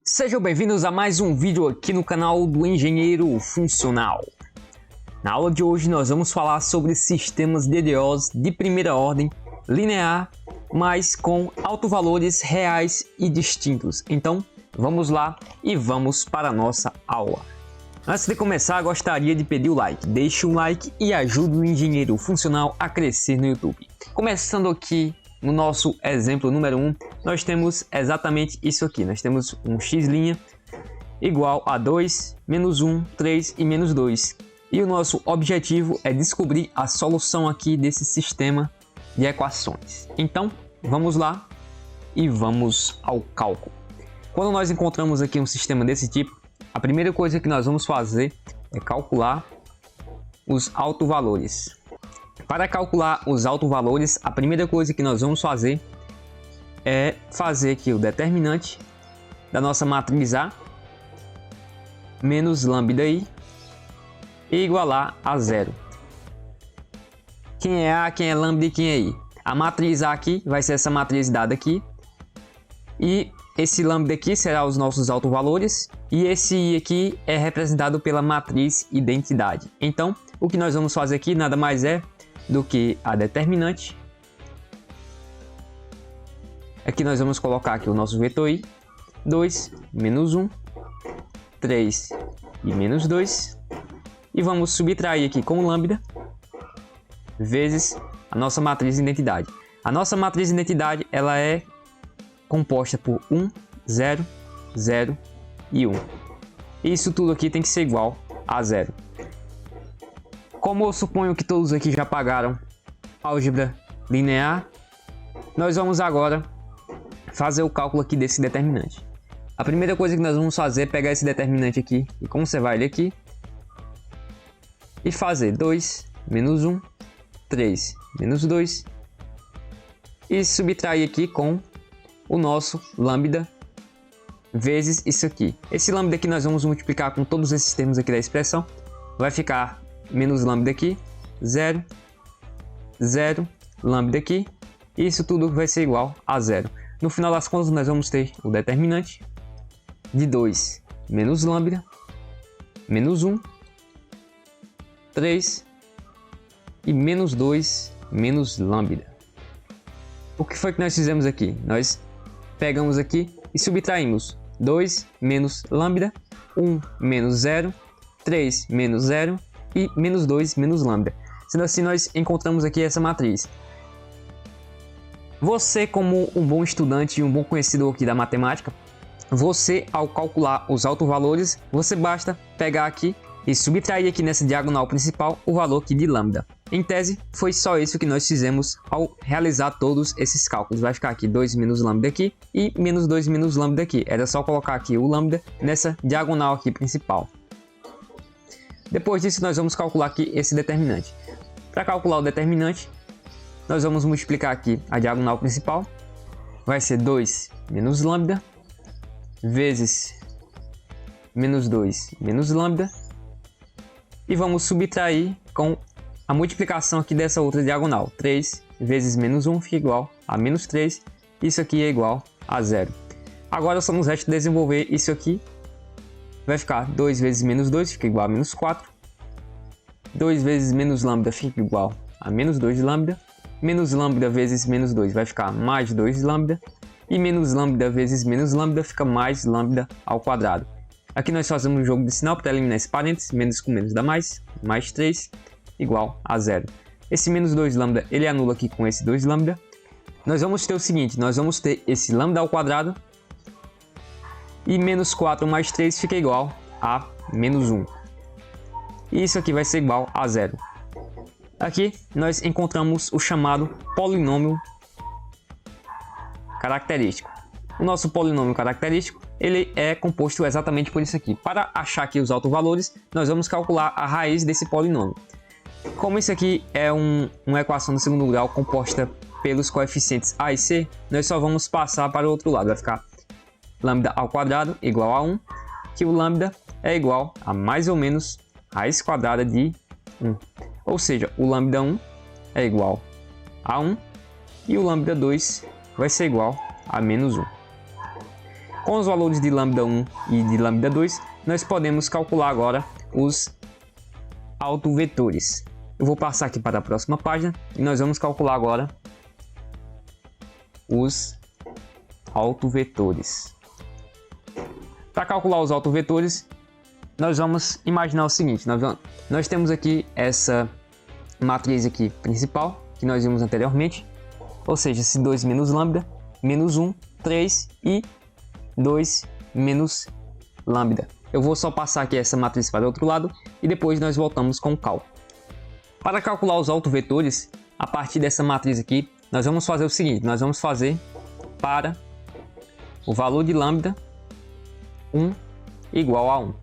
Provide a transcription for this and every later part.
Sejam bem-vindos a mais um vídeo aqui no canal do Engenheiro Funcional. Na aula de hoje nós vamos falar sobre sistemas DDOs de primeira ordem, linear, mas com autovalores reais e distintos. Então vamos lá e vamos para a nossa aula. Antes de começar, gostaria de pedir o like. Deixe um like e ajude o Engenheiro Funcional a crescer no YouTube. Começando aqui no nosso exemplo número 1, nós temos exatamente isso aqui. Nós temos um x' igual a 2, menos 1, 3 e menos 2. E o nosso objetivo é descobrir a solução aqui desse sistema de equações. Então, vamos lá e vamos ao cálculo. Quando nós encontramos aqui um sistema desse tipo, a primeira coisa que nós vamos fazer é calcular os autovalores. Para calcular os autovalores, a primeira coisa que nós vamos fazer é fazer aqui o determinante da nossa matriz A menos lambda I e igualar a zero. Quem é A, quem é lambda e quem é I? A matriz A aqui vai ser essa matriz dada aqui e esse lambda aqui será os nossos autovalores e esse I aqui é representado pela matriz identidade. Então, o que nós vamos fazer aqui nada mais é do que a determinante. Aqui nós vamos colocar aqui o nosso vetor I, 2, menos 1, 3 e menos 2. E vamos subtrair aqui com lambda vezes a nossa matriz identidade. A nossa matriz identidade ela é composta por 1, 0, 0 e 1. Isso tudo aqui tem que ser igual a 0. Como eu suponho que todos aqui já pagaram álgebra linear, nós vamos agora fazer o cálculo aqui desse determinante. A primeira coisa que nós vamos fazer é pegar esse determinante aqui e conservar ele aqui e fazer 2 menos 1, 3 menos 2 e subtrair aqui com o nosso lambda vezes isso aqui. Esse lambda aqui nós vamos multiplicar com todos esses termos aqui da expressão, vai ficar menos lambda aqui, 0, 0, lambda aqui, e isso tudo vai ser igual a 0. No final das contas, nós vamos ter o determinante de 2 menos lambda, menos 1, 3 e menos 2 menos lambda. O que foi que nós fizemos aqui? Nós pegamos aqui e subtraímos 2 menos lambda, 1 menos 0, 3 menos 0, e menos 2 menos lambda. Sendo assim, nós encontramos aqui essa matriz. Você, como um bom estudante e um bom conhecedor aqui da matemática, você, ao calcular os autovalores, você basta pegar aqui e subtrair aqui nessa diagonal principal o valor aqui de lambda. Em tese, foi só isso que nós fizemos ao realizar todos esses cálculos. Vai ficar aqui 2 menos lambda aqui e menos 2 menos lambda aqui. Era só colocar aqui o lambda nessa diagonal aqui principal. Depois disso, nós vamos calcular aqui esse determinante. Para calcular o determinante, nós vamos multiplicar aqui a diagonal principal. Vai ser 2 menos lambda vezes menos 2 menos lambda. E vamos subtrair com a multiplicação aqui dessa outra diagonal. 3 vezes menos 1 fica igual a menos 3. Isso aqui é igual a 0. Agora só nos resta desenvolver isso aqui. Vai ficar 2 vezes menos 2 fica igual a menos 4. 2 vezes menos lambda fica igual a menos 2 lambda. Menos lambda vezes menos 2 vai ficar mais 2 lambda. E menos lambda vezes menos lambda fica mais lambda ao quadrado. Aqui nós fazemos um jogo de sinal para eliminar esse parênteses. Menos com menos dá mais. Mais 3 igual a 0. Esse menos 2 lambda ele anula aqui com esse 2 lambda. Nós vamos ter o seguinte. Nós vamos ter esse lambda ao quadrado. E menos 4 mais 3 fica igual a menos 1. E isso aqui vai ser igual a 0. Aqui nós encontramos o chamado polinômio característico. O nosso polinômio característico ele é composto exatamente por isso aqui. Para achar aqui os autovalores, nós vamos calcular a raiz desse polinômio. Como isso aqui é uma equação do segundo grau composta pelos coeficientes A e C, nós só vamos passar para o outro lado. Vai ficar lambda ao quadrado igual a 1, que o lambda é igual a mais ou menos raiz quadrada de 1. Ou seja, o lambda 1 é igual a 1 e o lambda 2 vai ser igual a menos 1. Com os valores de lambda 1 e de lambda 2, nós podemos calcular agora os autovetores. Eu vou passar aqui para a próxima página e nós vamos calcular agora os autovetores. Para calcular os autovetores, nós vamos imaginar o seguinte: nós temos aqui essa matriz aqui principal que nós vimos anteriormente, ou seja, esse 2 menos lambda, menos 1, 3 e 2 menos lambda. Eu vou só passar aqui essa matriz para o outro lado e depois nós voltamos com o cálculo. Para calcular os autovetores, a partir dessa matriz aqui, nós vamos fazer o seguinte: nós vamos fazer para o valor de lambda 1 igual a 1.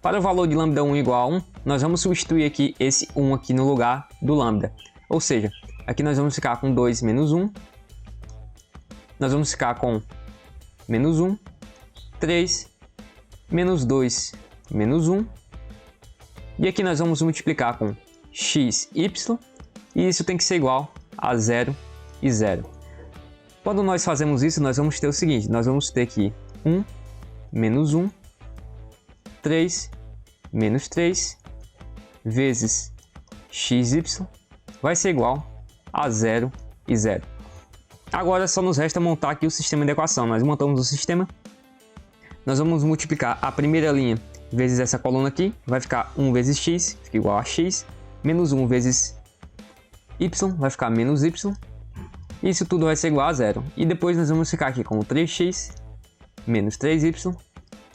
Para o valor de lambda 1 igual a 1, nós vamos substituir aqui esse 1 aqui no lugar do lambda. Ou seja, aqui nós vamos ficar com 2 menos 1, nós vamos ficar com menos 1, 3, menos 2, menos 1, e aqui nós vamos multiplicar com x, y, e isso tem que ser igual a 0 e 0. Quando nós fazemos isso, nós vamos ter o seguinte: nós vamos ter aqui 1 menos 1, 3 menos 3, vezes xy, vai ser igual a 0 e 0. Agora só nos resta montar aqui o sistema de equação. Nós montamos o sistema, nós vamos multiplicar a primeira linha vezes essa coluna aqui, vai ficar 1 vezes x, fica igual a x, menos 1 vezes y, vai ficar menos y, isso tudo vai ser igual a 0. E depois nós vamos ficar aqui com 3x menos 3y,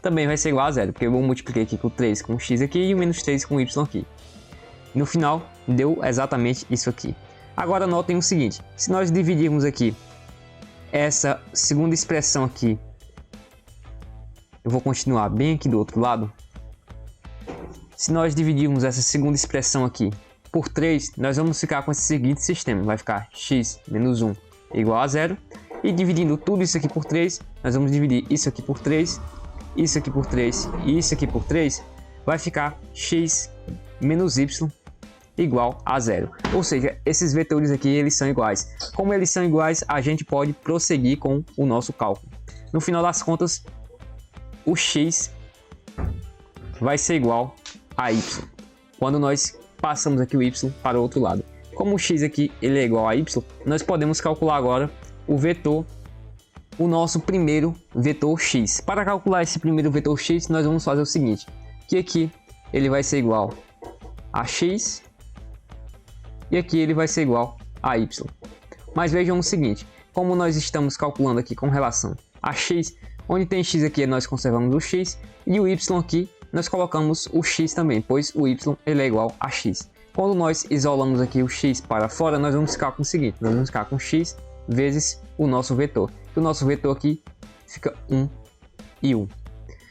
também vai ser igual a 0, porque eu multipliquei aqui com 3 com x aqui e o menos 3 com y aqui. No final, deu exatamente isso aqui. Agora notem o seguinte: se nós dividirmos aqui essa segunda expressão aqui, eu vou continuar bem aqui do outro lado. Se nós dividirmos essa segunda expressão aqui por 3, nós vamos ficar com esse seguinte sistema: vai ficar x menos 1 igual a 0. E dividindo tudo isso aqui por 3, nós vamos dividir isso aqui por 3, isso aqui por 3 e isso aqui por 3, vai ficar x menos y igual a 0. Ou seja, esses vetores aqui eles são iguais. Como eles são iguais, a gente pode prosseguir com o nosso cálculo. No final das contas, o x vai ser igual a y, quando nós passamos aqui o y para o outro lado. Como o x aqui ele é igual a y, nós podemos calcular agora o vetor, o nosso primeiro vetor x. Para calcular esse primeiro vetor x, nós vamos fazer o seguinte: que aqui ele vai ser igual a x e aqui ele vai ser igual a y. Mas vejam o seguinte: como nós estamos calculando aqui com relação a x, onde tem x aqui nós conservamos o x e o y aqui nós colocamos o x também, pois o y ele é igual a x. Quando nós isolamos aqui o x para fora, nós vamos ficar com o seguinte: nós vamos ficar com x vezes o nosso vetor. E o nosso vetor aqui fica 1 e 1.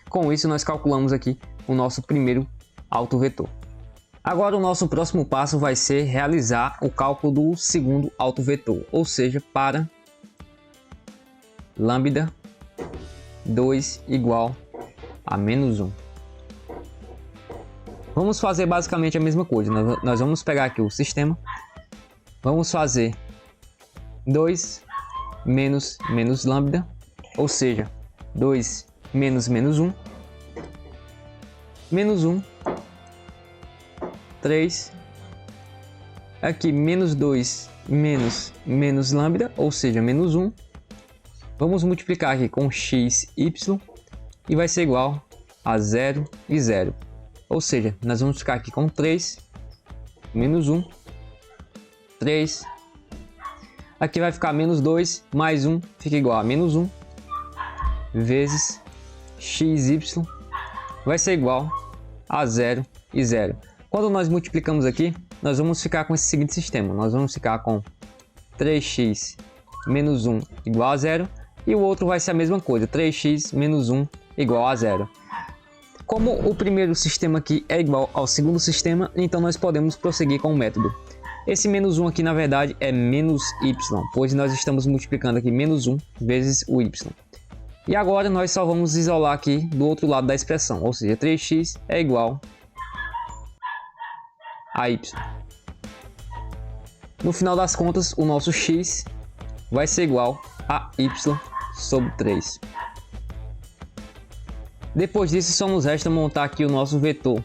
Com isso nós calculamos aqui o nosso primeiro autovetor. Agora o nosso próximo passo vai ser realizar o cálculo do segundo autovetor, ou seja, para lambda 2 igual a menos 1. Vamos fazer basicamente a mesma coisa. Nós vamos pegar aqui o sistema, vamos fazer 2 menos lambda, ou seja, 2 menos 1, menos 1, 3, aqui menos 2 menos lambda, ou seja, menos 1. Vamos multiplicar aqui com x, y e vai ser igual a 0 e 0. Ou seja, nós vamos ficar aqui com 3 menos 1, 3. Aqui vai ficar menos 2 mais 1, fica igual a menos 1, vezes xy, vai ser igual a 0 e 0. Quando nós multiplicamos aqui, nós vamos ficar com esse seguinte sistema. Nós vamos ficar com 3x menos 1 igual a 0. E o outro vai ser a mesma coisa, 3x menos 1 igual a 0. Como o primeiro sistema aqui é igual ao segundo sistema, então nós podemos prosseguir com o método. Esse menos 1 aqui na verdade é menos y, pois nós estamos multiplicando aqui menos 1 vezes o y. E agora nós só vamos isolar aqui do outro lado da expressão, ou seja, 3x é igual a y. No final das contas, o nosso x vai ser igual a y sobre 3. Depois disso, só nos resta montar aqui o nosso vetor.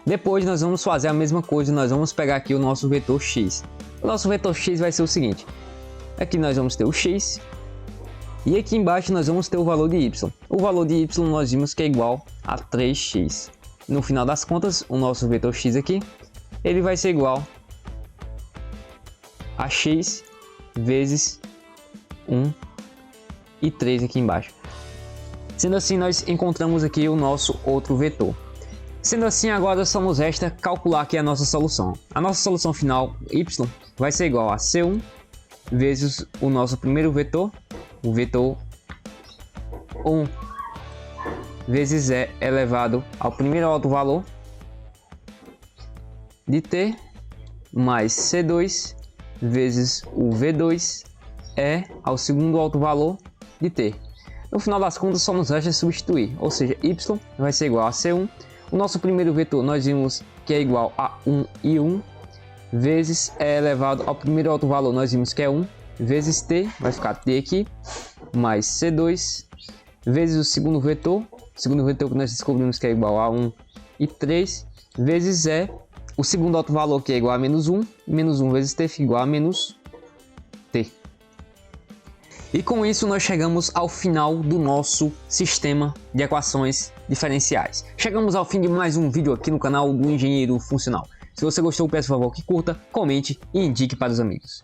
Depois nós vamos fazer a mesma coisa, nós vamos pegar aqui o nosso vetor x. O nosso vetor x vai ser o seguinte, aqui nós vamos ter o x, e aqui embaixo nós vamos ter o valor de y. O valor de y nós vimos que é igual a 3x. No final das contas, o nosso vetor x aqui, ele vai ser igual a x vezes 1 e 3 aqui embaixo. Sendo assim, nós encontramos aqui o nosso outro vetor. Sendo assim, agora só nos resta calcular aqui a nossa solução. A nossa solução final, y, vai ser igual a c1 vezes o nosso primeiro vetor, o vetor 1 vezes e elevado ao primeiro alto valor de t, mais c2 vezes o v2 e ao segundo alto valor de t. No final das contas, só nos resta substituir, ou seja, y vai ser igual a c1. O nosso primeiro vetor nós vimos que é igual a 1 e 1, vezes e elevado ao primeiro alto valor, nós vimos que é 1, vezes t, vai ficar t aqui, mais c2, vezes o segundo vetor que nós descobrimos que é igual a 1 e 3, vezes e, o segundo alto valor que é igual a menos 1 vezes t fica igual a menos t. E com isso nós chegamos ao final do nosso sistema de equações diferenciais. Chegamos ao fim de mais um vídeo aqui no canal do Engenheiro Funcional. Se você gostou, peço por favor que curta, comente e indique para os amigos.